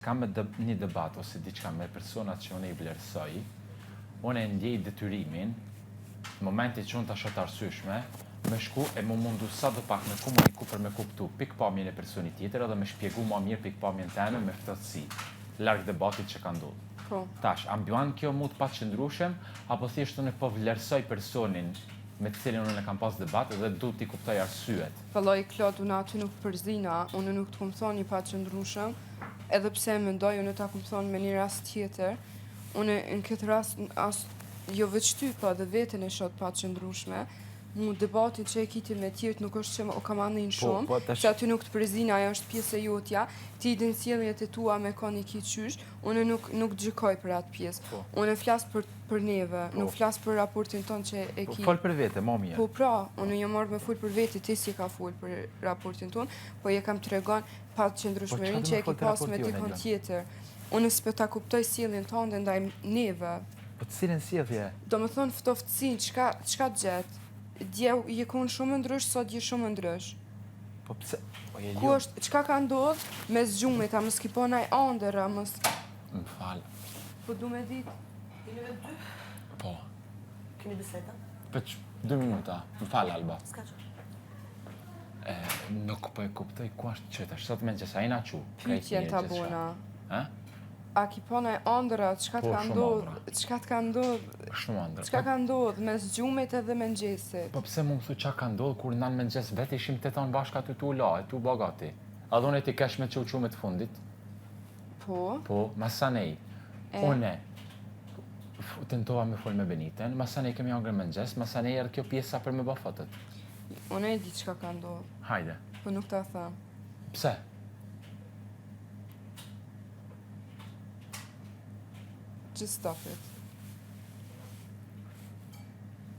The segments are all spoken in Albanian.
Kam një debat ose diçka me personat që unë i vlerësoj, unë e ndjej detyrimin, në momentin që unë ta shoh të arsyeshme, me shku e më mundu sa do pak me komuniku për me kuptu pikpamjen e personit tjetër edhe me shpjegu më mirë pikpamjen teme me fthtësi, larg debatit që ka ndodhur. Po. Tash, ambion kjo mu të paqëndrueshëm, apo thjesht unë po vlerësoj personin me të cilin unë e kam pas debat dhe du t'i kuptoj arsyet. Vallai Klod, unë aty nuk përzina, unë nuk të kom thonë i paqëndrueshëm, edhe pse mendoj unë ta kom thonë me një rast tjetër, unë në këtë rast jo veç ty, po edhe veten e shoh të paqëndrueshme. Mu debatin që e kiti me tjertë nuk është që o kam anin shumë, që aty nuk të përzina, ajo është pjesë e jotja, ti i din sjelljet e tua me koni ki qysh, unë nuk gjykoj për atë pjesë. Unë flas për neve, nuk flas për raportin ton që e ki. Fol për vete, më mirë. Po pra, unë jam marrë me fol për vete, ti si ka fol për raportin ton, po je kam tregon paqëndrueshmërinë që e ki pas me dikon tjetër. Unë s'po ta kuptoj sjelljen tënde ndaj neve. Po të cilën sjellje? Domethënë ftoftësinë, çka gjet? Dje je kon shumë ndrysh, sot je shumë ndrysh. Po pse? Ku është, çka ka ndodh me zgjumit, a mos ki po naj ëndër, a mos... Më fal. Po du me dit. Keni vetë dy? Po. Keni biseda? Për 2 minuta. Më fal, Alba. S'ka që? Nuk po e kuptoj ku është qëtash. Sot me që sa ina qu. Pyetjen ta bona. Ha? A ki po naj ëndëra, çka të ka ndodh? Çka të ka ndodh? Shumë ëndër. Çka ka ndodh mes zgjumit edhe mëngjesit? Po pse mu më thu çka ka ndodh kur nan mëngjes vetë ishim teton bashkë aty tu la, tu bagati. A dhone ti kesh me çu me të fundit? Po. Po, masanej. Une tentova me fol me Beniten, masanej kemi hangër mëngjes, masanej erdh kjo pjesa për me bë fotot. Unë e di çka ka ndodh. Hajde. Po nuk ta them. Pse? Just stop it.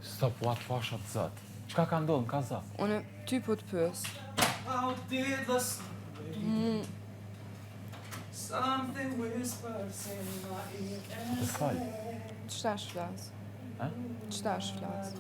Stop, what fasha të zot. Çka ka ndodhur, ka zot? Unë ty po të pyes. Të fal. Ç'ta flas? Ha? Ç'ta flas?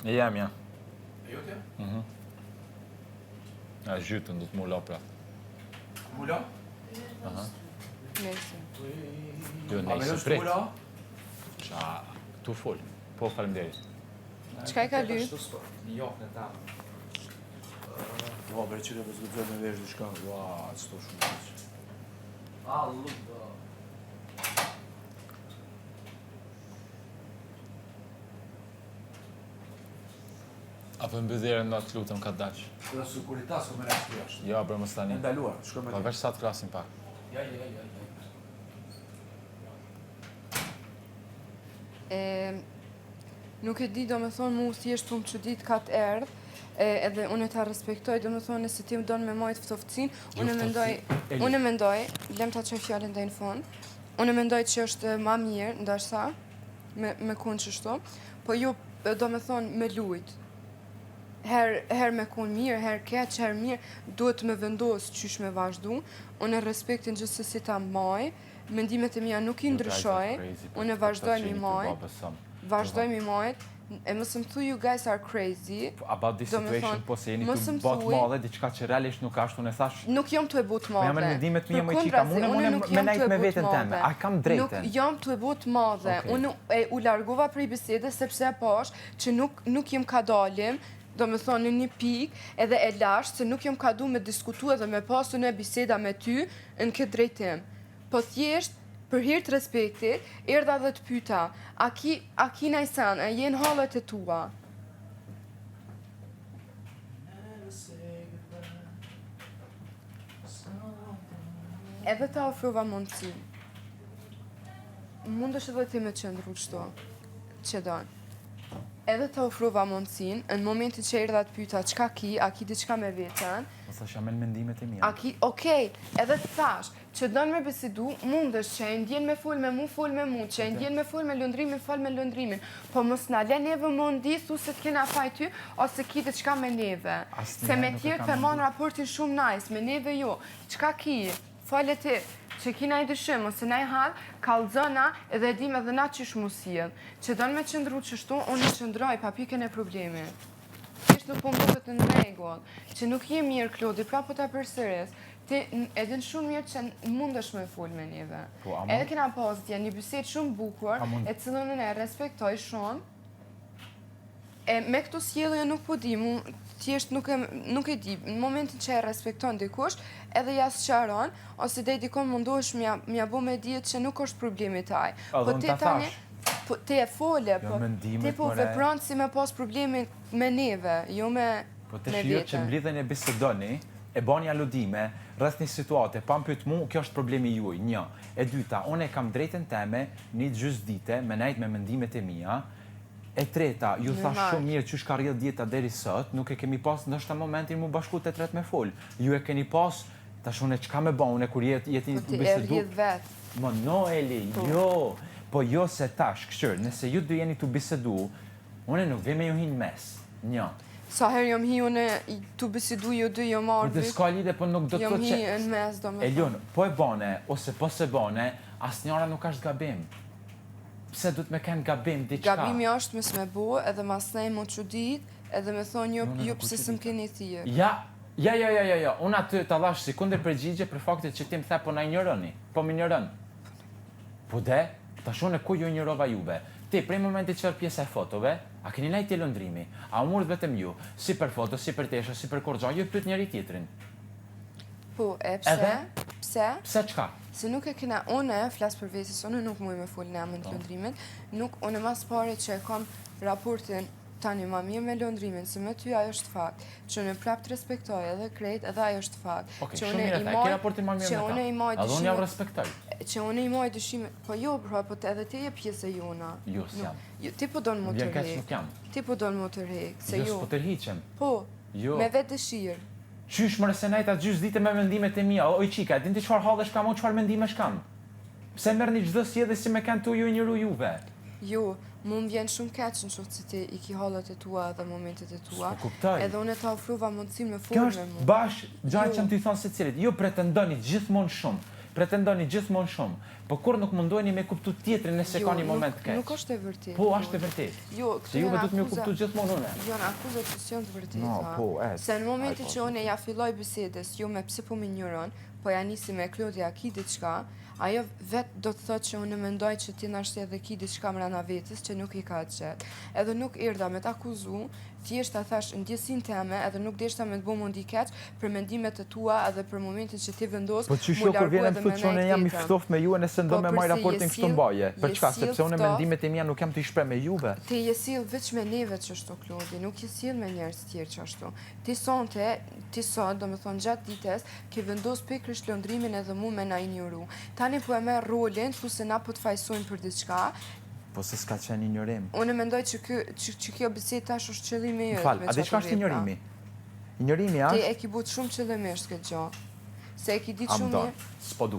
E jam, ja. E jote? A zhytën, du të mu la pra. Mula? Nëse. Jo, A me nejse, është prit. mula? Qa, tu fol. Po, faleminderit. Çka i ka ly? Një jok në ta. Bre, qire për zgëdzoj me vesh diçka. Ua, s'to shumë veç. Allu, Apo mbydherën nga të lutëm ka daq. Dhe sukuritas o me rështë të jashtë. Ja, bre, mos E tani. ndaluar, shko me Pa të. veç sa të klasin pak. Ja. Nuk e di, do me thonë, mu thjesht po më çudit ka të erdh, edhe unë ta respektoj, do me thonë, nëse ti më donë me majtë ftoftësin, unë mendoj, lem ta qoj fjallin dhe në fund, unë mendoj që është ma mirë, ndashta, me kun qështu, po jo, do me thonë, me lujt. Her me kun mirë, her keq, her mirë, duhet me vendosë qysh me vazhdu, unë respektin gjithsesi ta maj, mendimet e mia nuk i ndryshoj, unë vazhdoj mi maj, mi majt, e mësë më thu you guys are crazy. About this situation, po se jeni të botë madhe, diçka që realisht nuk ashtu, unë thash... Nuk jam të e botë madhe. Po jam e mendimet mija më i qika, unë me najt me vetën teme, a kam drejten. Nuk jam të e botë madhe, unë u largova prej bisede, sepse e pash që nuk jem ka dalim, do me thonë në një pik, edhe e lasht, se nuk jem ka du me diskutu edhe me pasu në biseda me ty në këtë drejtim. Po thjesht, për hir të respektit, erdha dhe të pyeta, a ki najsan, a jenë halët e tua? edhe ta ofrova mundësi. Mund është edhe ti me qëndru qëto, që donë. Edhe ta ofrova mundësin, në momentin që erdha të pyeta çka ki, a ki diçka me veten. Mos thash jam me mendimet e mia. A ki, okej, edhe të thash, që donë me bisedu, mundesh që e ndjen me fol me mu, që e ndjen me fol me lëndrimin, fol me lëndrimin. Po mos na le neve më ndithu se t'kena faj ty, ose ki diçka me neve. Se me tjerë përmon raportin shumë nice, me neve jo. Çka ki, fale ti. Që kina i dëshim, ose na i hadh, kallëzona edhe dim edhe na qish mu sjell. Që donë me qëndru qështu, unë i qëndroj pa pikën e problemi. Ishtë nuk po mbëtët në rregull, që nuk je mirë, Klodi, pra po ta përsëris. Ti edhin shumë mirë që mundesh me fol me neve. Edhe kena pas dje një bisedë shumë bukur, e cilën e respektoj shumë. E me këto sjellje nuk po di, thjesht nuk e di. Në momentin që e respekton dikush, edhe ja sqaron, ose dej dikon mundohesh m'ja bo me dijet që nuk është problemi taj. Po ti tani, ti e fole, po ti po vepron si me pas problemi me neve, jo me vete. Po të shio që mblidhen e bisedoni, e bani aludime, rreth një situate, pa mpyet mu, kjo është problemi juaj, një. E dyta, unë e kam drejtën teme, një gjys dite, me nejt me mendimet e mia. E treta, ju thash shumë mirë që shka rrjedh djeta deri sot, nuk e kemi pas ndoshta momentin mu bashku të tret me fol. Ju e keni pas, tash unë qka me ba, unë kur jeti të bisedu. Po ti e rrjedh vet. Mo, no, Eli, jo. Po jo se tash, kështër, nëse ju dy jeni të bisedu, unë nuk vej me ju hinë mes. Një. Sa herë jom hi unë të bisedu ju dy jo marrë vit. Dhe s'ka lidhe, po nuk do të thotë që... Jom hi në mes, do me thonë. Elion, po e bane, ose po se bane, asnjëra nuk është gabim. Pse du të me kenë gabim, diqka? Gabimi është me s'me bo, edhe mas nej më qudit, edhe me thonë jo pëse s'm keni thirë. Ja, unë aty të dhash sekunder përgjigje për faktit që ti më the po na injoroni, po më injoron. Po de, tash unë ku ju injorova juve? Ti, prej momentit që pjesë e fotove, a keni lajt i lëndrimi? A u murët vetëm ju, si për foto, si për tesha, si për korgja, ju pyet njëri tjetrin. Po, e pse? Pse? Pse qka? Se nuk e kena, unë flasë për vesis, unë nuk muj me full në amën të lëndrimit, nuk, unë mas pare që e kam raportin tani ma mirë me lëndrimin, se me ty ajo është fakt, që unë prap të respektoj edhe krejt, edhe ajo është fakt. Oke, shumë mirë e ta, ke raportin ma mirë me ta, edhe unë javë respektoj. Që unë i moj dëshime, po jo, po edhe ti e pjesë e jona. Jo, s'jam. Ti po donë më të rejk. Ti po donë më të rejk, se jo. Jo, s'po të rhiqem. Po, me vetë dëshirë. Qysh mërë se najta gjys dite me mendimet e mia, oj qika, din ti qfar hallesh kam, o qfar mendimesh kam? Pse mërë një gjdo si edhe si me kanë tu ju njëru juve? Jo, mu më vjen shumë keq në qoftë se ti i ki hallet e tua dhe momentet e tua. S'po kuptoj. Edhe unë ta ofruva mundësin me Kjo full me është mu. bash, gjatë që më t'i thonë se cilit, ju pretendoni gjithmonë shumë, po kur nuk mundojni me kuptu tjetrin nëse ka një moment keq. Nuk është e vërtet. Po, është e vërtet. Jo, se juve du të me kuptu gjithmonë une. Jo, në akuzat që s'jon të vërteta. No, po, se në momentin që unë ja filloj bisedes, jo me pse po më injoron, po ja nisi me Klodja ki diçka, ajo vetë do të thotë që unë mendoj që ti nashtë edhe ki diçka mrena vetës që nuk i ka qetë. Edhe nuk erdha me t'akuzu, thjesht ta thash ndjesin teme, edhe nuk deshta me të bo mundi keq për mendimet e tua edhe për momentin që ti vendos po që kur vjen më thotë që unë jam i ftoftë me ju nëse ndo me marr raportin kështu mbaje. Për çka? Sepse unë mendimet e mia nuk jam të i shpreh me juve. Ti je sill veç me neve çështo Klodi, nuk je sill me njerëz të tjerë çashtu. Ti sot, domethënë gjatë ditës, ke vendos pikërisht lëndrimin edhe mu me na injoru. Tani po e merr rolin, thosë na po të fajsojmë për diçka. Po se s'ka qenë injorim. Unë mendoj që kjo bisedë tash është qëllimi jot. Fal, a di çka është injorimi? Injorimi është? Ti e ki but shumë qëllimisht këtë gjë. Se e ki ditë shumë mirë. S'po du.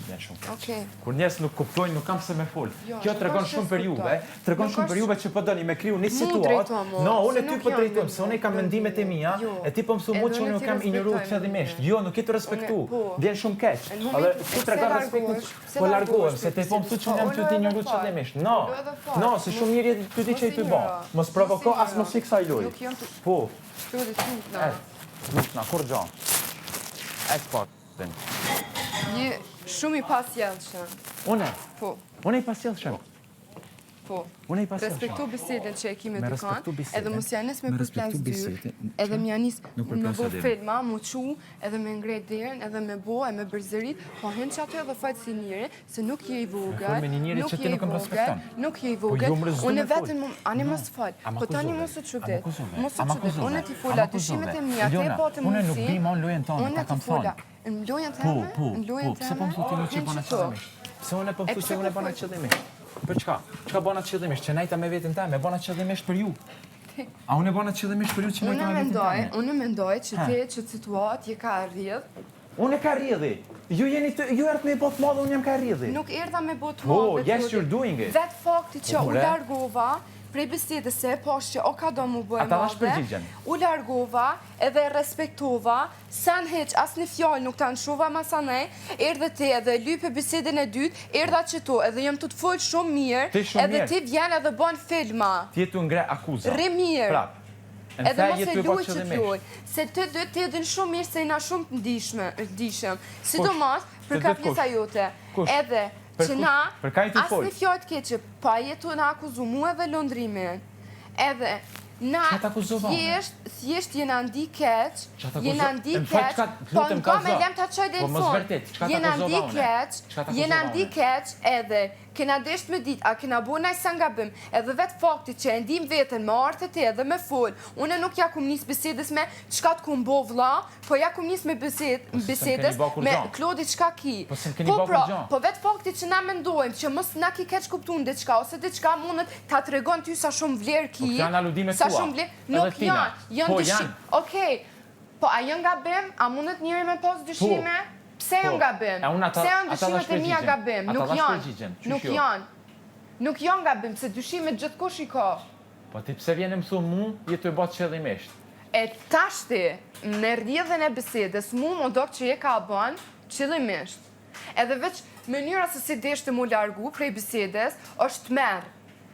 Vjen shumë. Okej. Kur njerëz nuk kuptojnë, nuk kam se me fol. Kjo tregon shumë për juve. Tregon shumë për juve që po doni me kriu një situatë. No, unë ty po drejtojm, se unë kam mendimet e mia, e ti po mësu mua që unë nuk kam injoruar fillimisht. Jo, nuk e të respektu. Vjen shumë keq. Edhe ti tregon respektin. Po largohem, se te po mësu që unë jam ty të injoruar fillimisht. No, se shumë mirë ty di çaj ty bë. Mos provoko as mos i kësaj lojë. Po. Nuk na kur gjon. Një shumë i pasjellshëm. Une? Po. Une i pasjellshëm. Po. Unë i pasoj. Respekto bisedën që e ki me dikon, respektu bisedën, edhe mos janis me me përplas respektu dyrë, bisedën, edhe më janis Nuk me përplas bo adem. filma, mu qu, edhe me ngret derën, edhe me bo, e me bërzërit, po hyn që ato edhe fajtë si njëri, se nuk je i vogël, fol me një njeri që ti nuk më respekton. nuk je i ju vogël, më rëzdu unë me fol. vetën, ani mos fal, Ama po tani akuzove. mos u çudet, Ama akuzove. mos u Ama çudet, akuzove. unë ti fola, Ama dyshimet e akuzove. mia, te Jona, po të unë mundsi. nuk bima në lojën tonë, Unë ta ti kam fola, thonë. në lojën Po, teme, po, në lojën pse po teme, më thotë ti që bëna qëllimisht? Pse unë po më thotë se unë bëna qëllimisht? Për çka? Çka bëna qëllimisht? Që najta me veten teme, bëna qëllimisht për ju. A unë bëna qëllimisht për ju që najta me veten teme? Unë mendoj që ti që situatë je ka rrjedh. Unë e ka rrjedhi. Ju erdhë me botë madhe, unë jam ka rrjedhi. Nuk erdha me botë Po, madhe. yes, you're doing it. Vetë fakti që Po, u more. largova prej bisedës se e poshtë që o ka do mu bëj Ata dash madhe, përgjigjen. u largova edhe e respektova, san heq as një fjallë nuk ta nshova masanej, erdhe ti edhe lype bisedën e dytë, erdha që tu, edhe jam të të folë shumë mirë, Ti shumë edhe mirë. ti vjen edhe bën filma. Ti tu ngre akuza. Rri mirë. Prap. Edhe mos e luaj luaj që t'luaj, se të dy ti edhin shumë mirë se jena shumë të ndishëm. Sidomos për Të dy kapjesa kush? jote. Kush? Edhe Për që kush? na Për ka i të asë folë? një fjallë të keqe, pa jetu në akuzu mu edhe lëndrimin. Edhe na Qa t'akuzova, me? thjesht jena ndi keq, Qa t'akuzova? jena ndi Më fal, keq, çka po lutem në kam kaza? e lem t'a qoj dhe Po në mos fund. vërtet, çka Jena t'akuzova ndi une? keq, Çka t'akuzova jena ndi une? keq edhe kena desht me dit, a kena bo naj sa nga bim, edhe vetë fakti që e ndim vetën me artë të edhe me fol, une nuk ja kum nis bisedës me qka t'kum bo vla, po ja kum nis me bisedës ba kur me gjan. Klodi qka ki. Po s'm keni ba kur gjan. Po vetë fakti që na mendojmë që mos na ki keq kuptun diçka, ose diçka mundet ta tregon ty sa shumë vlerë ki. Po këto janë aludime sa tua. shumë vlerë, Edhe nuk tina. janë Po, dyshim. janë. Okej, po a janë gabim? A mundet njëri me pas dyshime? Pse janë gabim? E unë ata- Pse janë ata dyshimet dash e mia përgjigjen. gabim? Ata Nuk dash janë. përgjigjen. Qysh Nuk jo? janë. Nuk janë gabim, se dyshimet gjithkush i ka. Po ti pse vjen më thunë mu, jetu e bëtë qëllimisht. E tashti, me rrjedhjen e bisedës, mu më do që je ka bën qëllimisht. Edhe veç mënyra se si deshte mu largu prej bisedës, është merë.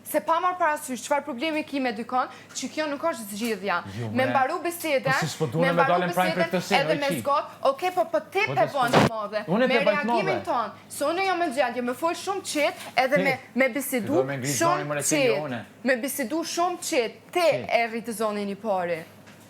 Se pa marrë parasysh, çfarë problemi ki me dykon, që kjo nuk është zgjidhja. Jo, Me bre. mbaru bisedën, Po si s'po duhet me dalën prajmë për këtë sen, edhe oj, me qi. zgot, okej, po ti Po pe dhe bën s'po- të madhe. Unë e Me pe bën të reagimin madhe. ton, se unë jam me gjendje, me fol shumë qet, edhe Ti, me bisedu do me ngrit zonin, more, shumë ti jo, qet. une. Me bisedu shumë qet, te e rritë zonin i pari.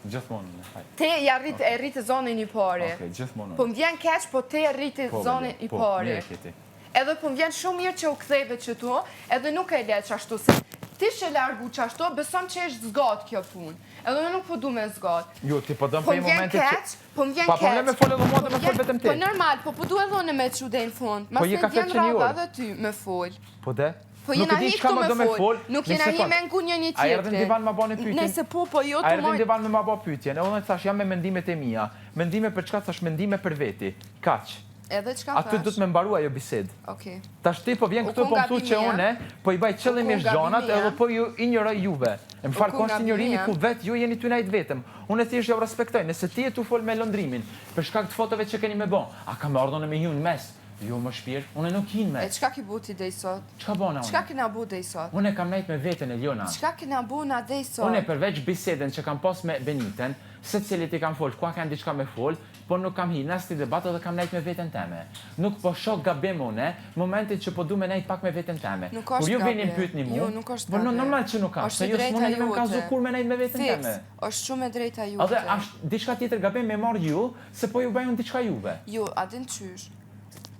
Gjithmonë. haj. Te e rritë zonin i pari. Okej, gjithmonë. Po më vjen keq, po te e rritë Po, zonin i po, pari. mirë keti. Edhe po më vjen shumë mirë që u ktheve që tu, edhe nuk e le qashtu, se ti që largu qashtu, besom që është zgat kjo punë. Edhe unë nuk po du me zgat. Jo, ti po dëm Po për më vjen momentit që... keq, po më vjen Pa keq. problem me folë edhe mua dhe me fol vetëm ti. Po normal, po du edhe unë me që dhe në fund. Mas je me ka vjen fetë që një rrada orë. dhe ty me fol. Po de? Po Nuk jena e di hi çka këtu më me do me fol, fol. nuk një jena hi sekond. me ngu një A erdhe në divan ma ba një pyetjen? Nëse po jo A të erdhe në mojt. divan me ma ba pyetjen? E unë thash jam me mendimet e mia. Mendime për çka thash mendime për veti. Kaq. Edhe qka Aty do thash? të më mbarua ajo bisedë. Okej. Tash ti po vjen U këtu kon po më thu që gabimia. une po i baj qëllimisht kon gjonat gabimia. edhe po ju injoroj juve. E më fal kon kosh injorimi gabimia. ku vet ju jeni ty najt vetëm. Unë thjesht ju respektoj. Nëse ti je tu fol me lëndrimin për shkak të fotove që keni me bën, a kam ardhur me ju në mes? Jo më shpirt, unë nuk hin E mes. qka ki bu ti dej sot? Çka bona Qka unë? kina bu dej sot? Unë kam najt me veten Eliona. Qka kina bu na dej sot? Unë përveç bisedën që kam pas me Beniten, se cilit i kam fol, kua kanë diçka me fol, po nuk kam hi në sti debat edhe kam nejt me veten teme. Nuk po shoh gabim une, momentin që po du me nejt pak me veten teme. Nuk Kur është ju gabim. vini pyetni mua, Jo, nuk është po gabim. normal që nuk ka, Është se jo drejta s'mundi me jote. kazu kur me nejt me veten Fiks, teme. është shumë e drejta Edhe jote. është diçka tjetër gabim me marr ju, se po ju bëjun diçka juve. Jo, a din qysh?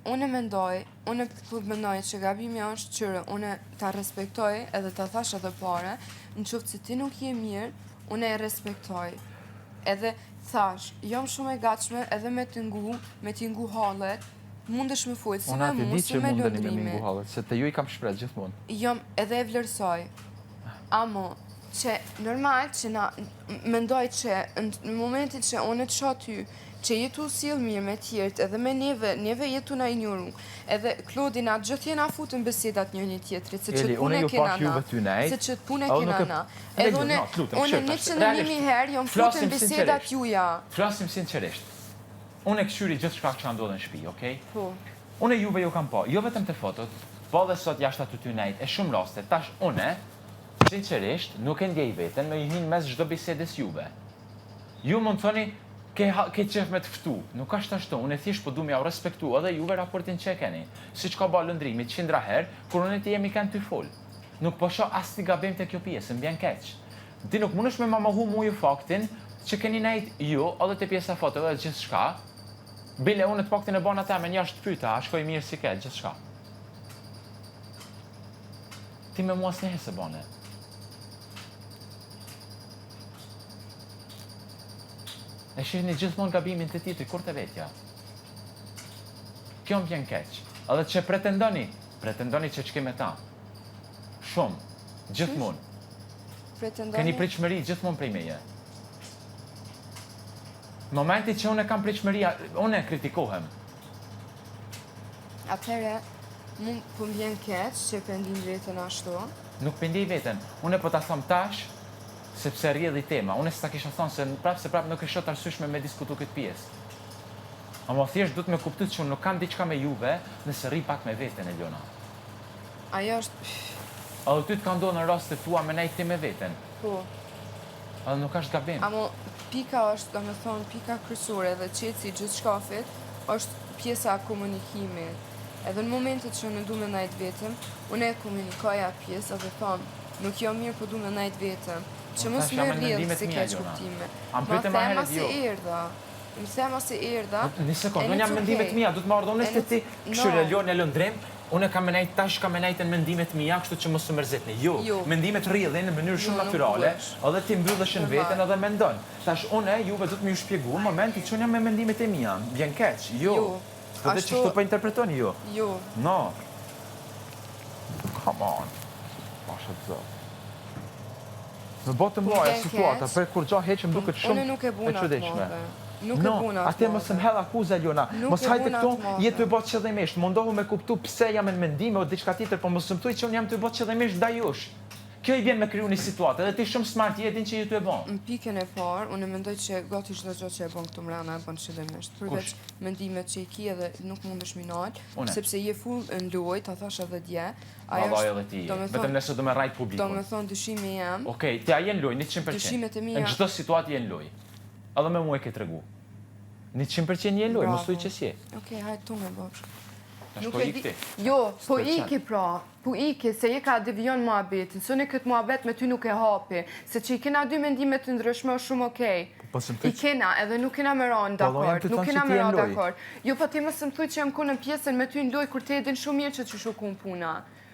Unë mendoj që gabimi është qërë unë ta respektoj edhe ta thash edhe pare, në qoftë se ti nuk je mirë, unë e respektoj. Edhe thash, jam shumë e gatshme edhe me t'ngu hallet, mundesh me folë, si Unë me atë mu, di si që me mundeni me lëndrimi. mingu hallet, se te ju i kam shpret gjithmonë. Jam edhe e vlerësoj. Amo, që normal që na mendoj që në momentin që unë të shoh ty, që jetu sjell mirë me tjerët, edhe me neve jetu na injoru. Edhe Klodi na gjithë jena futën bisedat njëri tjetrit, se Eli, që unë punë ju kena pak juve na. ty nejt. Se që punë Edhe kena nuk e- na. Eli, Edhe unë no, lutem, unë shef, 101 realisht. herë jam Flasim futën bisedat sinqerisht. juja. Flasim sinqerisht. Unë e këshyri gjithë shka që ndodhe në shtëpi, okej? Po. Unë e juve ju kam po, jo vetëm të fotot, po dhe sot jashtë aty ty nejt, e shumë raste, tash une, sinqerisht, nuk e ndjej veten me ju hinë mes çdo bisedës juve. Ju mund të thoni, ke qef me të ftu, nuk është ashtu, unë e thjesht po du me jau respektu edhe juve raportin që e keni. Si që ka ba lëndrimi 100 herë, kur unë e ti jemi kanë ty fol. nuk po shoh asnjë gabim te kjo pjesë, më vjen keq. Ti nuk mundesh me ma mohu muju faktin që keni nejt ju, edhe te pjesa fotove dhe gjithçka. Bile unë të paktin e bona ta me njështë pyta, a shkoj mirë si ketë, gjithçka. Ti me mua s'njehe se bane. E shihni gjithmonë gabimin të tjetrit, kur të vetja. Kjo më vjen keq. Edhe që pretendoni që ç'ke me ta. Shumë, gjithmonë. Keni pritshmëri gjithmonë prej meje. Momenti që unë kam pritshmëria, unë e kritikohem. Atëherë, mu po më vjen keq që pendin veten ashtu. Nuk pendej veten. Unë po ta them tash sepse rrjedhi tema. Unë s'ta kisha thënë se prap nuk e shoh të arsyeshme me diskutu këtë pjesë. Ama thjesht duhet me kuptu që unë nuk kam diçka me juve nëse rri pak me veten, Eliona. Ajo është... Edhe ty të ka ndonë në rastet tua me nejti me veten. Po. Edhe nuk është gabim. Amo, pika është, do me thonë, pika kryesore dhe qetësi gjithë shkafit është pjesa e komunikimit. Edhe në momentet që unë du me najt vetëm, unë e komunikoja pjesë edhe thonë, nuk jo mirë po du me najt vetëm. Që mos me rrjedhë si keq kuptime. Ma thema si erdha. Më thema si erdha. Një sekundë, unë jam mendimet mia, du të marrë unë se ti këshyre Elion e lëndrim, unë kam me najt tash kam me najt në mendimet mia, kështu që mos të mërzitni. Jo, mendimet rrjedhin në mënyrë shumë natyrale, edhe ti mbyllësh në veten edhe mendon. Tash unë juve du të më ju shpjegu momenti që unë jam me mendimet e mia. Vjen keq. Jo. Po dhe që kështu po interpretoni ju? Jo. No. Come on. Pasha të zot. Në botë mloja situata, për kur gjo heqëm duket shumë e çuditshme. Nuk e buna atë. Atje mos më hedh akuzë Eliona. Mos hajde këtu jetë të bëj qëllimisht. Mundohu me kuptu pse jam në mendime o diçka tjetër, po mos më thuaj që unë jam të bëj qëllimisht ndaj jush. Kjo i vjen me kriju një situatë, edhe ti shumë smart je din që ju të e bon. Në pikën e parë, unë mendoj që gati çdo gjë që e bën këtu mbrana e bën qëllimisht. Përveç mendimet që i ki edhe nuk mundesh mi nal, sepse je full në lojë, ta thash edhe dje. Vallaj edhe ti. Vetëm nëse do me rajt publikun. Do me thonë dyshimi jam. Okej, ti a je në lojë 100%. Dyshimet e mia. Në çdo situatë je në lojë. Edhe me mua e ke tregu. 100% je në lojë, mos thuaj që si. Okej, hajde tu me bosh. Nuk e di. Jo, po iki pra. Po iki, se je ka devion muhabetin. Sone këtë muhabet me ty nuk e hapi. Se që i kena dy mendimet të ndryshme është shumë okej. I kena, edhe nuk kena me ranë dakord. Nuk kena me ranë dakord. Jo, po ti mësë më thuj që jem ku në pjesën me ty në loj, kur ti edhin shumë mirë që që shukun puna.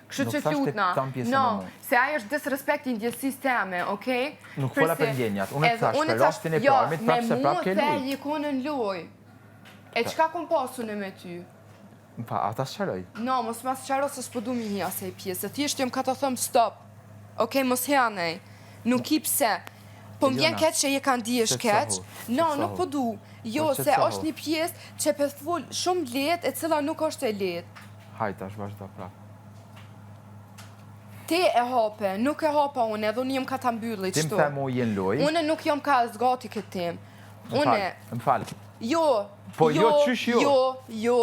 Kështu që t'lutna. No, se ajo është disrespekt i ndjesis teme, okej? Nuk fola për ndjenjat. Unë të thash për rastin e parmit, prap se prap ke luj. Me mu the jikon në loj. E qka kom pasu në me ty? Pa, ata së No, mos mas qaro se s'po du mi hi asaj pjesë. Thjesht jem ka të thëmë stop. Okej, mos janej. Nuk i pse. Po m'vjen keq që je kanë dijesh keq. No, nuk po du. Jo, se është një pjesë që për thull shumë let e cila nuk është e let. Hajta, është vazhdo prap. Te e hape, nuk e hapa unë, edhe unë jem ka të mbyllit qëtu. Tim të mu jenë loj. Unë nuk jem ka zgati këtë tim. Më falë. Jo, po jo, qysh jo? Jo,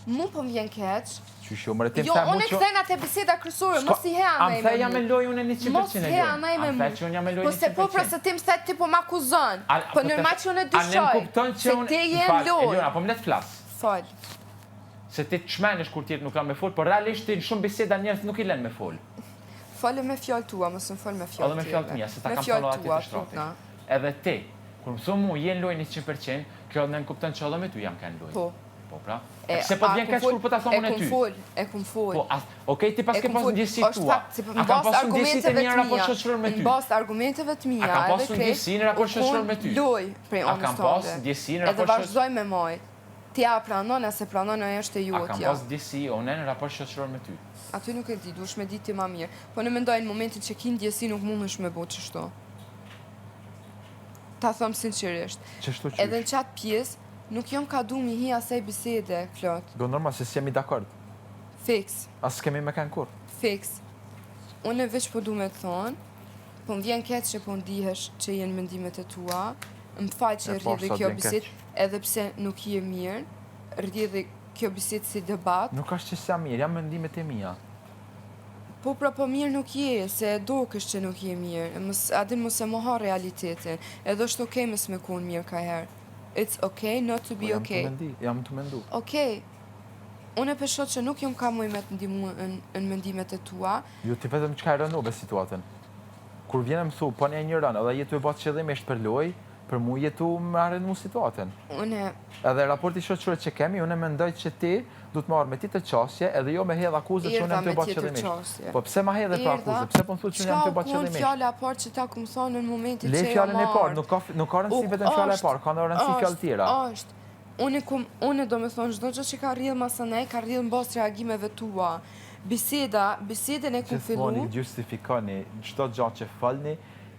mu po m'vjen keq. Qysh jo, mërë tim jo, të mu që... unë e këthe nga te biseda kryesore, mos i hea me me mu. Jam e loj, unë e 100% e loj. Mos hea me mu. Am the që unë jam e loj 100%. Po se po pra se tim se ti po m'akuzon. Po nërma që unë e dyshoj. Se ti je në loj. Eliona, po më let flas. Fal. Se ti të shmenesh kur tjetë nuk kam me fol, por realisht ti në shumë biseda njerëz nuk i len me fol. Falë me fjallë tua, mësë më falë me fjallë edhe me fjallë të mija, se ta kam falë atit të shtratit. Edhe ti, kur më thumë mu jenë loj 100%, kjo në nënkuptën që edhe me ty jam kanë loj. Po. Po pra. Se po t'vjen keq kur po ta thonë unë e ty. E kum fol. Po, okej, ti pas ke pas ndjesi tua. A kam pasu ndjesi të një raport shoqëror me ty? Në bas argumenteve të mija. A kam pasu ndjesi në raport shoqëror me ty? Loj, prej A kam pas ndjesi në raport shoqëror. Edhe vazhdoj me moj. Ti a pranon, ase pranon e është e jotja. A kam pas ndjesi one në raport shoqëror me ty? Aty nuk e di, duhesh me ditë ti ma mirë. Po në mendoj në momentin që ki ndjesi nuk mundesh me bo qështu. Ta thëmë sinqerisht. Qështu qysh? Edhe në qatë pjesë, nuk jom ka du mi hi asaj bisede, Klot. Do normal, se s'jemi dakord. Fiks. As s'kemi me kanë kur. Fiks. Unë e veç po du me të thonë, po më vjen keq që po ndihesh që jenë mendimet e tua, më faj që rrjedhe kjo biset, edhe pse nuk je mirë, rrjedhe kjo biset si debat. Nuk është që sa mirë, jam mendimet e mia. Po pra po mirë nuk je, se do kështë që nuk je mirë. Adin mos e moha realitetin. Edhe është okej mës me konë mirë ka herë. It's okay not to be okay. Jam të mendu. Okej. Unë e peshot që nuk jom ka muj me të ndimu në mendimet e tua. Jo, ti vetëm çka e rënu me situatën. Kur vjen më thu, po ne një rënë, edhe jetu e bë qëllimisht për lojë, për mu jetu më rënë mu situatën. Edhe raporti shoqëror që kemi, unë mendoj që ti du të marrë me ti të qasje, edhe jo me hedh akuzë që unë jam të bë qëllimisht. Po pse ma hedhe për akuzë? Pse po më thu që unë jam të bë qëllimisht? Çka fjala e parë që ta ku më thonë në momentin që le fjalën e parë, nuk ka rëndësi vetëm fjala e parë, ka rëndësi fjalë tjera. Unë do me thonë, çdo gjë që ka rrjedh masanej, ka rrjedh mbas reagimeve tua. Bisedën e ku fillu. Gjithmonë justifikoni çdo gjë që falni,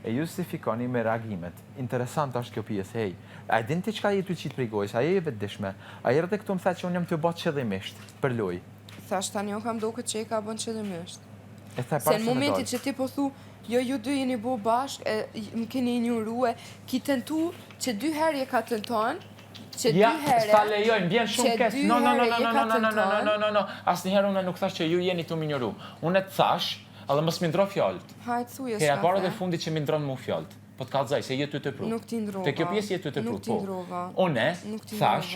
e justifikoni me reagimet. Interesant është kjo pjesë, hej. A din ti çka jetu qitë prej gojës, a je vetëdijshme? A je rreth këtu më tha që unë jam të bë qëllimisht për lojë. Thash tani unë kam duket që e ka bën qëllimisht. Se në momentin që ti po thu, jo ju dy jeni bo bashkë, më keni injurue, ki tentu që 2 herë je ka tenton, që 2 herë... Ja, sta lejojnë, bjen shumë keq. No. Asnjëherë unë nuk thash që ju jeni të më injoru. Unë të thash, edhe mos më ndro fjalët. Hajt thuje s'ka. Kera parë dhe fundi që më ndron mu fjalët. Po të kallëzoj se jetu të pru. Nuk ti ndrova. Te kjo pjesë jetu të pru. Nuk ti ndrova. Unë thash,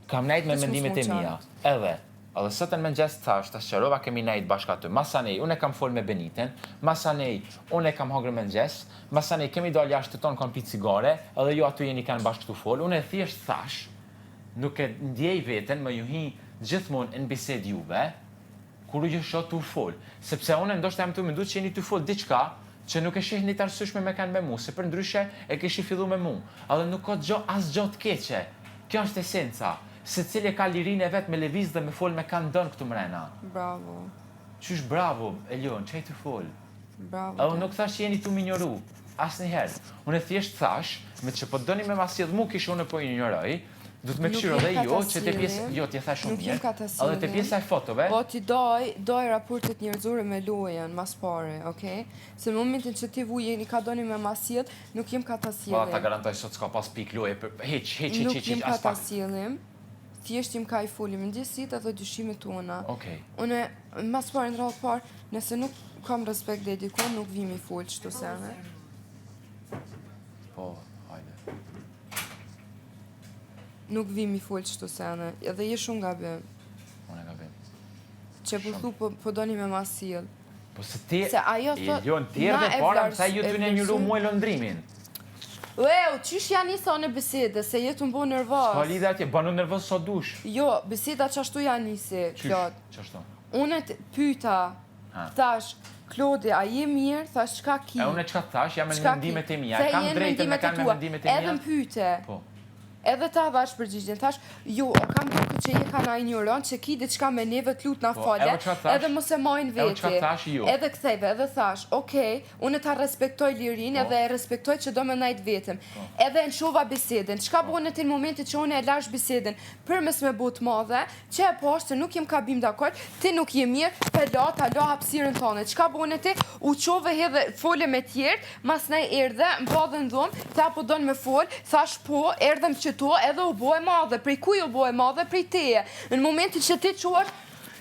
kam nejt me mendimet e mia. Edhe sotën më ngjes thash, tash qërova kemi nejt bashkë aty. Masanej, unë kam fol me Beniten, masanej, unë kam hongër me ngjes, masanej kemi dalë jashtë ton kam pi cigare, edhe ju aty jeni kanë bashkë këtu fol. Unë thjesht thash, nuk e ndjej veten më ju hi gjithmonë në bisedë juve, kur ju shoh tu fol, sepse unë ndoshta jam tu mendu që jeni tu fol diçka që nuk e shihni të arsyeshme me kanë me mu, se për ndryshe e kishi fillu me mu. Edhe nuk ka asgjë të keqe. Kjo është esenca. Se cili ka lirinë e vetë me lëviz dhe me fol me kanë dënë këtu mrena. Bravo. Qysh bravo, Elion, çaj të fol. Bravo. Edhe nuk thash që jeni tu minjoru. Asnjëherë. Unë thjesht thash, me që po doni me masjell mu kish unë po injoroj. Du të me këshiro dhe jo, që te pjesë, jo, t'je tha shumë mirë, edhe te pjesë e fotove. Po ti doj raportet njerëzore me lojën, mas pare, okej? Se në momentin që ti vujeni ka doni me masjet, nuk jem ka ta sjellim. Po, ta garantoj sot s'ka pas pik loje, heq, nuk jem ka ta sjellim, thjesht jem ka i folim në gjithësit edhe dyshimet tona. Okej. Une, mas pare në rrallë parë, nëse nuk kam respekt dhe dikon, nuk vimi full qëto sene. Po, hajde. Nuk vimi full qëto sene, edhe je shumë gabim. Unë e gabim. Që po thu po doni me masjell. Po se ti, jo, tjerë dhe para, më sa ju të në njëru muaj lëndrimin. Qysh janë njësa në besede, se jetu më bo nervos. S'ka lidhe atje, banu nervos sa dush. Jo, beseda qashtu janë njësi, Klod. Qashtu? Unë të pyta, thash, Klodi, a je mirë, thash, qka ki? Unë qka thash, jam në mendimet e mija, kam drejtën me kanë me mendimet e mija. Edhe më pyte. Po. Edhe ta dhash përgjigjen, thash, jo, o kam duke që je ka na ignoron, që ki diçka me neve t'lut na fole, edhe mos e majnë veti. Edhe kthejve, edhe thash, okej, unë ta respektoj lirin, edhe e respektoj që do me najt vetëm. Edhe në shova biseden, qka bone të në momentit që unë e lash biseden, për mes me bot madhe, që e poshtë, nuk jem ka bim dakord, ti nuk jem mirë, pela, ta la hapsirën tonë. Qka bone ti, u qove hedhe fole me tjertë, mas nej erdhe, më badhe në dhomë, ta po donë me fol, thash po, erdhem që to edhe u boj madhe, prej kuj u boj madhe, prej teje. Në momentin që ti quar,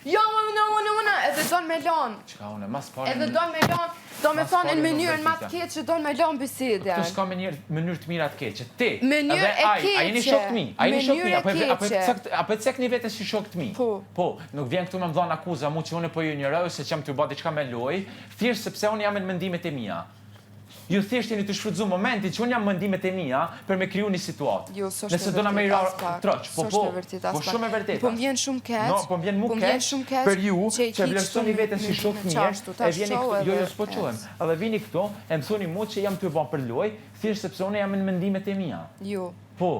jo, unë, edhe donë me lanë. Qka unë, mas pare... Edhe donë me lanë, do me thonë në mënyrën ma të keqë që donë me lanë biseden. Këtu s'ka mënyrë të mira të keqë. Ti, mënyrë e keqë. A jeni shok të mi? Mënyrë e keqë. Apo të cekni vete si shok të mi? Po, nuk vjen këtu me më dhanë akuza mu që unë po ju njëroj, se që më të bati qka me loj, thjesht sepse unë jam në mendimet e mija. Ju thjesht jeni të shfrytzu momentin që unë jam mendimet e mija për me kriju një situatë. Jo, nëse do na me i troq, po shumë e vërtet. Po m'vjen shumë keq. Po m'vjen mu keq për ju që vlerësoni veten si shok mirë, e vjeni këtu, jo s'po quhem. Edhe vini këtu, e më thoni mu që jam të bën për loj, thjesht sepse unë jam në mendimet e mija. Jo. Po.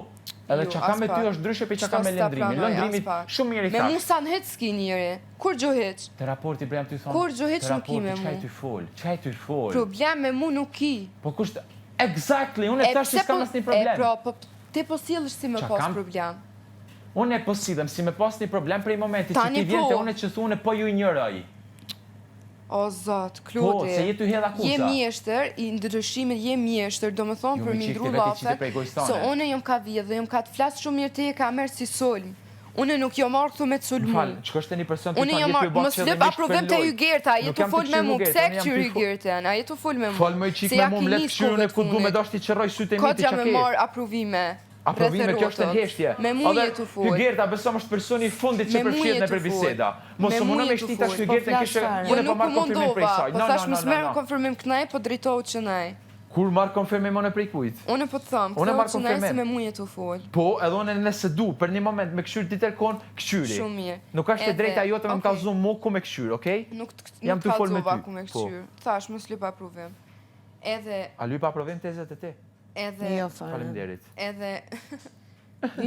Edhe që ka me ty është dryshe për që ka me lëndrimi. Lëndrimi shumë mirë i thash. Me mu sa në heq s'ki njëri. Kur gjo heq? Te raporti bre jam ty thonë. Kur gjo heq nuk ki me mu? Qaj ty fol? Qaj ty fol? Problem me mu nuk ki. Po kusht... Exactly, unë e thash që s'kam asni problem. Po ti po sillesh si me pas problem. Unë e po sillem si me pas një problem prej momenti që ti vjen te unë që thune po ju njëroj. O zot, Klodi, po, se jetu hedh akuza. Je mjeshtër, i ndryshimet je mjeshtër, do më thonë për mi ndru lafet, se une jom ka vjedhe dhe jom ka të flasë shumë mirë te e ka merë si sulm. Une nuk jom marrë thu me të sulmu. Falë, që kështë e një person të thonë jetu i bërë që dhe mishë për loj. Të Ygerta, a jetu full me mu, këse këqyri Ygerten, a jetu full me mu. Falë më i qikë me mu, më letë këshyrën e ku du me dashti qëroj sytë e mi të Kodja me marë apruvime. Aprovime, kjo është e heshtje. Me muje të full. Ky Gerta besom është personi i fundit që përfshihet në biseda. Mos u mundu me shtita ky Gertën kishte unë po marr konfirmim prej saj. Po thash mos merr konfirmim kënaj, po drejtohu që nej. Kur marr konfirmim unë prej kujt? Unë po të them, këto që nej se me muje të full. Po, edhe unë nëse du, për një moment me këshyr ditër kon, këshyri. Shumë mirë. Nuk është e drejta jote me më kallëzu mu ku me këshyr, okej? Nuk Jam të fol me ty. ku me këshyr. Thash mos lyp aprovim. Edhe A lyp aprovim tezet e ti? edhe Jo fare. Faleminderit. edhe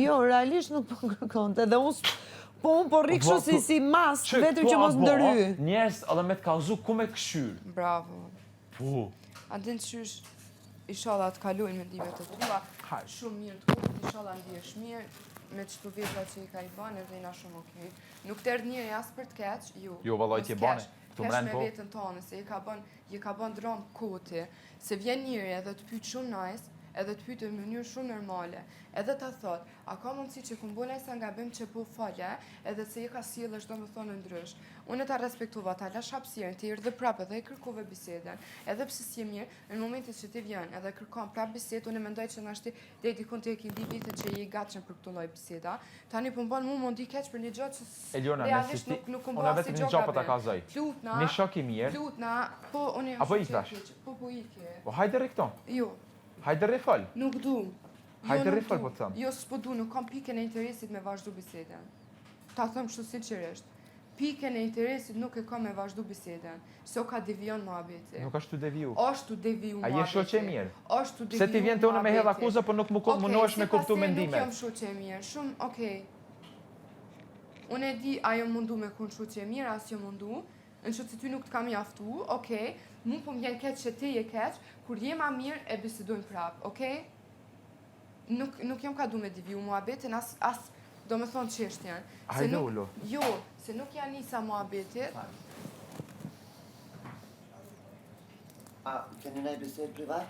Jo, realisht nuk po kërkonte. Dhe unë po rri kështu si mas, vetëm që mos ndëry. Njerëz edhe me të kallëzu ku me këshyr. bravo. Po. A din qysh inshallah të kalojnë mendimet e tua. Shumë mirë të kuptoj, inshallah ndihesh mirë me çdo vepra që i ka i bën edhe jena shumë okay. Nuk të erdh njëri as për të keq, Jo, vallaj ti e bane. Këtu Keq mren me po. veten tonë se i ka bën dram koti, se vjen njëri edhe të pyet shumë nice, edhe të pyet në mënyrë shumë normale, edhe ta thot, a ka mundësi që kum bëna sa gabim që po falja, edhe se i ka sjellësh domethënë ndrysh. Unë ta respektova, ta lash hapësirën, ti erdhe prapë dhe e kërkove bisedën. Edhe pse si mirë, në momentin që ti vjen edhe kërkon prapë bisedë, unë mendoj që na shti deri dikun te ke di vitet që je i gatshëm për këtë lloj biseda. Tani po mban mua mundi keq për një gjë që Eliona, realisht nëse ti, nuk unë vetëm një gjë po ta kallzoj. Lutna. Një shok i mirë. Lutna, po unë jam Apo shumë iktash? keq. Po ikje. Po hajde rri këto. Jo, Hajde rri fol. nuk du. Hajde nuk rri fol du. po të them. Jo, s'po du, nuk kam pikën e interesit me vazhdu bisedën. Ta them kështu sinqerisht. Pikën e interesit nuk e kam me vazhdu bisedën. Se o ka devion muhabeti. Nuk është të deviju. Është të deviju A je shoqe e mirë? Është të deviju. Se ti vjen te unë me hedh akuzë, po nuk mundohesh me kuptu Nuk mendimet. jam shoqe e mirë. Shumë, okay. Unë e di, ajo mundu me kun shoqe e mirë, as jo mundu. Në që ty nuk të kam jaftu, okay. Mu po m'jen keq që ti je keq, kur je ma mirë e bisedojmë prapë, okay? Nuk jam ka du me deviju muhabetin, as do me thonë çështjen. Hajde ullo. Jo, se nuk janë nisa muhabetit. A, keni nej bisedë privat?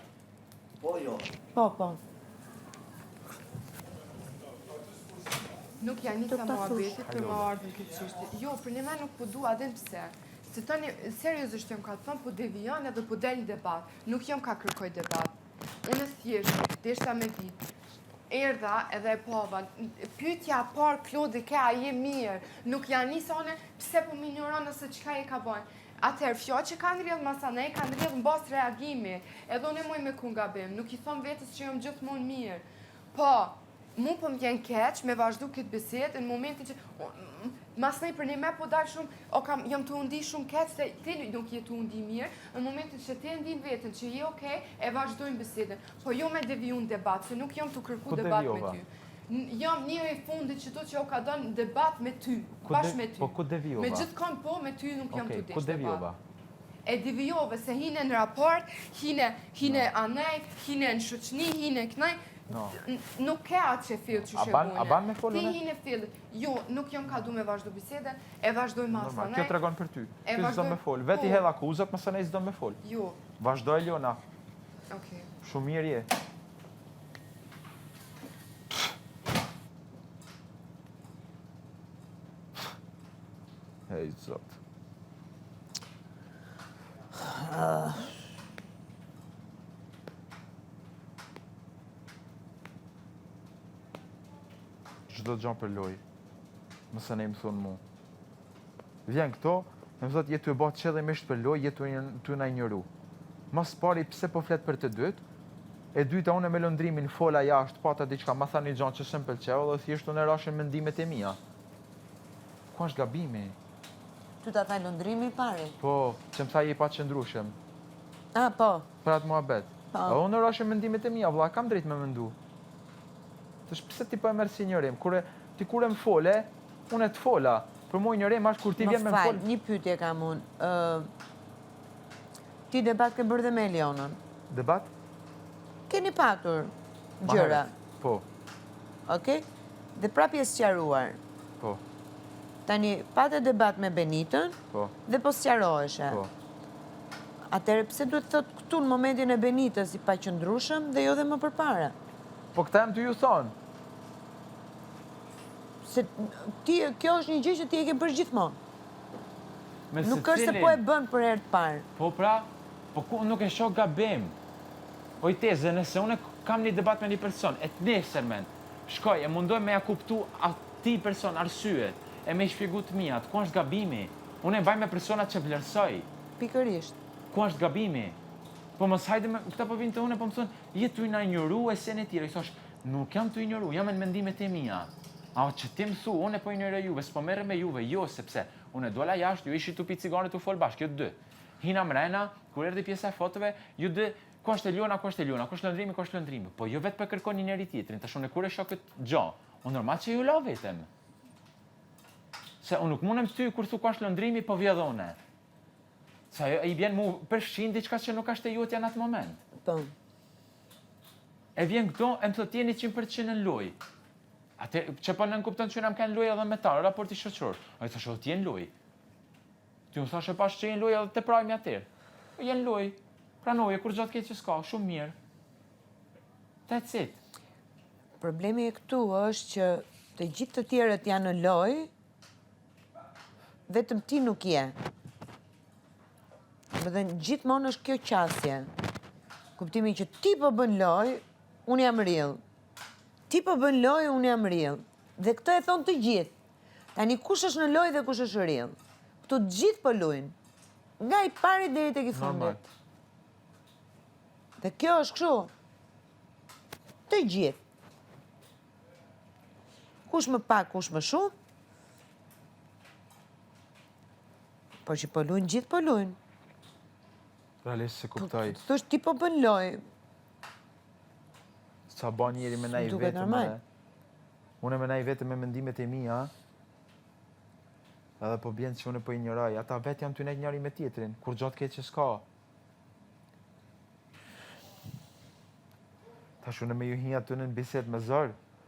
Po, jo. Po. Nuk janë nisa muhabetit për ma ardhën këtë çështje. Jo, për një me nuk po du, adin pse. Se tani, seriozisht jam ka të thonë, po devijon edhe po del një debat. Nuk jam ka kërkoj debat. Unë thjesht, deshta me ditë. Erdha edhe e pova. Pyetja parë, Klodi, ke a je mirë? Nuk janë nisone, pse po më ignoron nëse çka e ka bën. Atëherë, fjalë që kanë rrjedh masane, kanë rrjedh në bazë reagimi. Edhe unë muj me ku gabim, nuk i thon vetes që jam gjithmonë mirë. Po, mu po m'jen keq me vazhdu këtë bisedë në momentin që masnej për një me po dalë shumë, jam të undi shumë keq se ti nuk je të undi mirë, në momentin që ti ndin vetën që je okej, e vazhdojmë bisedën. Po jo me deviju në debat, se nuk jam të kërku debat me ty. Jam njëri i fundit që do që o ka dënë debat me ty, bashkë me ty. Po ku devijova? Me gjithë kanë po, me ty nuk jam të Ku desh devijova? debat. E devijove se hine në raport, hine anej, hine në shoqni, hine kënaj, nuk ke atë që fillë që shërbune. A ban me folune? Ti hine fillë. Jo, nuk jam ka du me vazhdo biseden, e vazhdoj masa Normal, nej. kjo tregon për ty. E Ty s'do vazhdoj- me fol. Veti po. hedh akuzat, mëse ne s'do me fol. Jo, Vazhdo Eliona. okej. Shumë mirë je. Hej, zot. Çdo gjë për loj. Mëse ne më thonë mu. Vjen këto, më thotë jetu e bë qëllimisht për loj, jetu tu na ignoru. Mas pari pse po flet për të dytë, e dyta unë me lëndrimin fola jashtë, pata diçka, ma tha një gjanë që s'm pëlqeu dhe thjesht unë rashin mendimet e mia. Ku është gabimi? Ty ta thaj lëndrimi pari. Po, që më tha je pa qëndrushëm, A, po. për atë muhabet. Po. A unë rashin mendimet e mia, vlla, kam drejt me mendu. Tash pse ti po e merr si njërim? Kur më fole, unë të fola. Për mua njërim është kur ti vjen me më fol. Një pyetje kam unë. Ti debat ke bërë dhe me Elionën. Debat? Keni patur gjëra, Po, okej? Dhe prapë je sqaruar. po, Tani patë debat me Benitën po, dhe po sqaroheshe. po. Atëherë pse duhet të thotë këtu në momentin e Benitës i paqëndrueshëm dhe jo dhe më përpara? Po këta jam të ju thonë. Se kjo është një gjë që ti e ke bërë gjithmonë. Me Nuk është se po e bën për herë të parë. Po pra, po ku nuk e shoh gabim. O i teze, nëse unë kam një debat me një person, e të nesërmen, shkoj, e mundoj me ja kuptu ati person arsyet, e me i shpjegu të mijat, ku është gabimi? Unë e mbaj me personat që vlerësoj. Pikërisht. Ku është gabimi? Po mos hajde me, këta po vinë të une, po më thonë, je tu i na injoru e se në tjera. I thosh, nuk jam tu injoru, jam e në mendimet e mija. A që ti më thu, unë e po injore juve, s'po merre me juve, jo, sepse unë e dola jashtë, ju ishi tu pi cigaret u fol bashkë, jo dy. Hina mrena, kur erdhi pjesa e fotove, ju dy, ku është Eliona, ku është Eliona, ku është lëndrimi, ku është lëndrimi. Po jo vetë për kërkoni njëri tjetrin, tash unë kur e shoh këtë gjë, unë normal që ju la vetëm. Se unë nuk mundem ty kur thu ku është lëndrimi, po vjedh une. Se ajo i vjen mu përfshin diçka që nuk është e jotja në atë moment. Po. E vjen këto, e më thot jeni 100% në loj. Atë që po nën kupton që nam kanë loj edhe me ta, raporti shoqëror. Ai thoshte ti jeni loj. Ti u thashë pas që jeni loj edhe te prajmi atër. Po jeni loj. Pranoje kur gjatë keq që s'ka, shumë mirë. That's it. Problemi e këtu është që të gjithë të tjerët janë në loj, vetëm ti nuk je. Dhe gjithmonë është kjo qasje. Kuptimi që ti po bën loj, unë jam rill. Ti po bën loj, unë jam rill. Dhe këtë e thonë të gjithë. Tani kush është në loj dhe kush është rill. Këtu të gjithë po luajnë. Nga i pari deri tek i fundit. Dhe kjo është kështu. Të gjithë. Kush më pak, kush më shumë. Po që po luajnë, gjithë po luajnë. Realisht se kuptoj. Thosh ti po bën loj. Sa ba njeri me nej Duket vetëm. normal. Unë me nej vetëm me mendimet e mia. Edhe po bjen që unë po injoroj. Ata vetë janë të nejt njëri me tjetrin. Kur gjatë keq që s'ka. Tash unë me ju hi aty në bisedë me zor.